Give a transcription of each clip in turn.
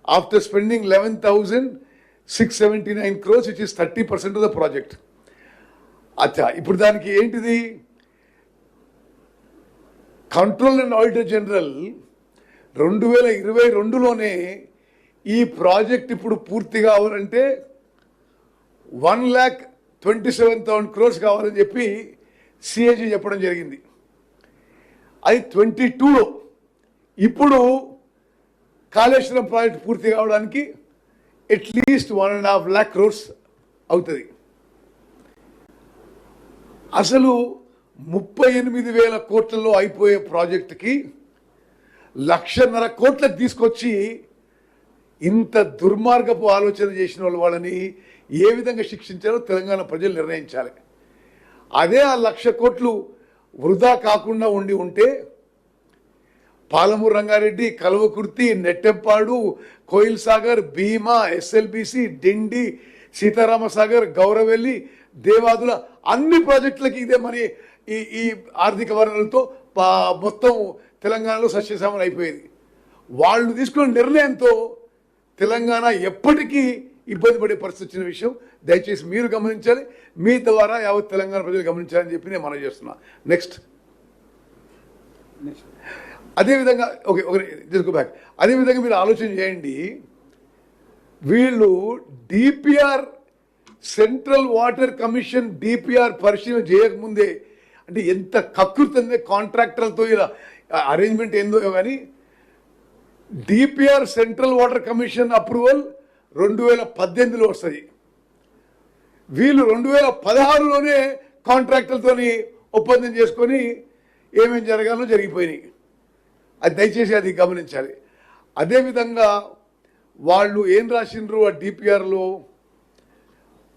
after spending 11,679 crores, which is 30% of the project. అచ్చా, ఇప్పుడు దానికి ఏంటిది? కంట్రోల్ అండ్ ఆడిటర్ జనరల్ 2022లోనే ఈ ప్రాజెక్ట్ ఇప్పుడు పూర్తి కావాలంటే 1,27,000 crores కావాలని చెప్పి సిఏజీ చెప్పడం జరిగింది. అది 22లో. ఇప్పుడు కాళేశ్వరం ప్రాజెక్ట్ పూర్తి కావడానికి అట్లీస్ట్ 1.5 lakh crores అవుతుంది. అసలు 38,000 కోట్లలో అయిపోయే ప్రాజెక్టుకి 1,50,000 కోట్లకు తీసుకొచ్చి ఇంత దుర్మార్గపు ఆలోచన చేసిన వాళ్ళని ఏ విధంగా శిక్షించారో తెలంగాణ ప్రజలు నిర్ణయించాలి. అదే ఆ 1,00,000 కోట్లు వృధా కాకుండా ఉంటే పాలమూరు రంగారెడ్డి, కల్వకుర్తి, నెట్టెంపాడు, కోయిల్ సాగర్, భీమా, ఎస్ఎల్బిసి, డిండి, సీతారామసాగర్, గౌరవెల్లి, దేవాదుల అన్ని ప్రాజెక్టులకి ఇదే మరి ఈ ఆర్థిక వనరులతో మొత్తం తెలంగాణలో సస్యశ్యామలం అయిపోయేది. వాళ్ళు తీసుకున్న నిర్ణయంతో తెలంగాణ ఎప్పటికీ ఇబ్బంది పడే పరిస్థితి వచ్చిన విషయం దయచేసి మీరు గమనించాలి. మీ ద్వారా యావత్ తెలంగాణ ప్రజలు గమనించాలని చెప్పి నేను మనవి చేస్తున్నా. నెక్స్ట్ అదేవిధంగా బ్యాక్ అదేవిధంగా మీరు ఆలోచన చేయండి. వీళ్ళు DPR central water commission DPR పరిశీలన చేయకముందే అంటే ఎంత కకృతంగా కాంట్రాక్టర్లతో ఇలా అరేంజ్మెంట్ ఏందో కానీ DPR central water commission approval 2018లో వస్తుంది. వీళ్ళు 2016లోనే కాంట్రాక్టర్లతోని ఒప్పందం చేసుకొని ఏమేం జరగాలో జరిగిపోయినాయి. అది దయచేసి అది గమనించాలి. అదేవిధంగా వాళ్ళు ఏం రాసిండ్రు ఆ డిపిఆర్లో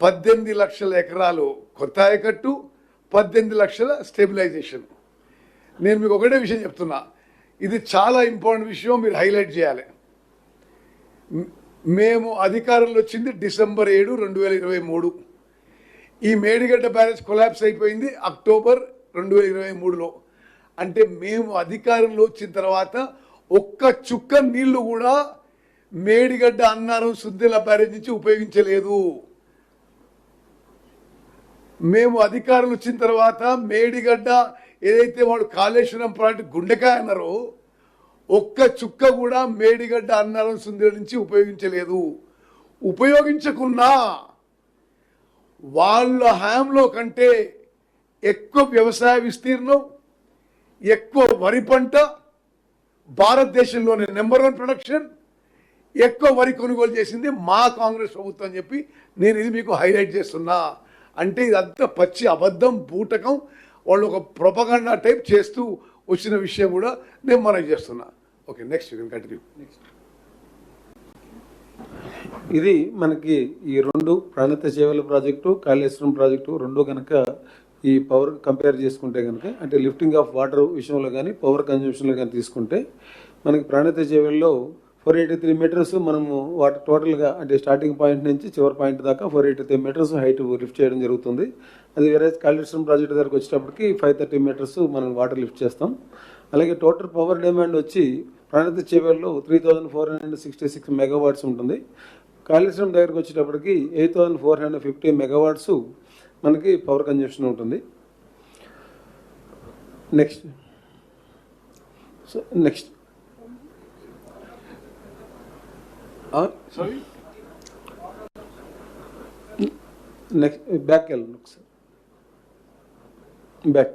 18 లక్షల ఎకరాలు కొత్త ఆయకట్టు, 18 లక్షల స్టెబిలైజేషన్. నేను మీకు ఒకటే విషయం చెప్తున్నా, ఇది చాలా ఇంపార్టెంట్ విషయం, మీరు హైలైట్ చేయాలి. మేము అధికారంలో వచ్చింది December 7, 2023. ఈ మేడిగడ్డ బ్యారేజ్ కొలాప్స్ అయిపోయింది October 2023లో. అంటే మేము అధికారంలో వచ్చిన తర్వాత ఒక్క చుక్క నీళ్లు కూడా మేడిగడ్డ, అన్నారం, సుద్దిల బ్యారేజ్ నుంచి ఉపయోగించలేదు. మేము అధికారులు వచ్చిన తర్వాత మేడిగడ్డ ఏదైతే వాళ్ళు కాళేశ్వరం ప్రాజెక్ట్ గుండెకాయ అన్నారో ఒక్క చుక్క కూడా మేడిగడ్డ, అన్నారం, సుందర నుంచి ఉపయోగించలేదు. ఉపయోగించకున్నా వాళ్ళ హయాంలో కంటే ఎక్కువ వ్యవసాయ విస్తీర్ణం, ఎక్కువ వరి పంట, భారతదేశంలోనే నెంబర్ 1 ప్రొడక్షన్, ఎక్కువ వరి కొనుగోలు చేసింది మా కాంగ్రెస్ ప్రభుత్వం అని చెప్పి నేను ఇది మీకు హైలైట్ చేస్తున్నా. అంటే ఇదంతా పచ్చి అబద్ధం, బూటకం, వాళ్ళు ఒక ప్రొపగండా టైప్ చేస్తూ వచ్చిన విషయం కూడా నేను మనవి చేస్తున్నా. Okay, next you can continue. ఇది మనకి ఈ 2 ప్రాణిత చేవల ప్రాజెక్టు, కాళేశ్వరం ప్రాజెక్టు 2 కనుక ఈ పవర్ కంపేర్ చేసుకుంటే కనుక అంటే లిఫ్టింగ్ ఆఫ్ వాటర్ విషయంలో కానీ పవర్ కన్జంప్షన్లో కానీ తీసుకుంటే మనకి ప్రాణిత చేవల్లో 483 మీటర్స్ మనము వాటర్ టోటల్గా అంటే స్టార్టింగ్ పాయింట్ నుంచి చివరి పాయింట్ దాకా 483 మీటర్స్ హైట్ లిఫ్ట్ చేయడం జరుగుతుంది. అది వేరే కాళేశ్వరం ప్రాజెక్ట్ దగ్గరకు వచ్చేటప్పటికి 530 మీటర్స్ మనం వాటర్ లిఫ్ట్ చేస్తాం. అలాగే టోటల్ పవర్ డిమాండ్ వచ్చి ప్రాణిత చేవల్లో 3,466 మెగావాట్స్ ఉంటుంది. కాళేశ్వరం దగ్గరకు వచ్చేటప్పటికి 8,450 మెగావాట్స్ మనకి పవర్ కన్జంప్షన్ ఉంటుంది. నెక్స్ట్ బ్యాక్ వెళ్ళండి ఒకసారి, బ్యాక్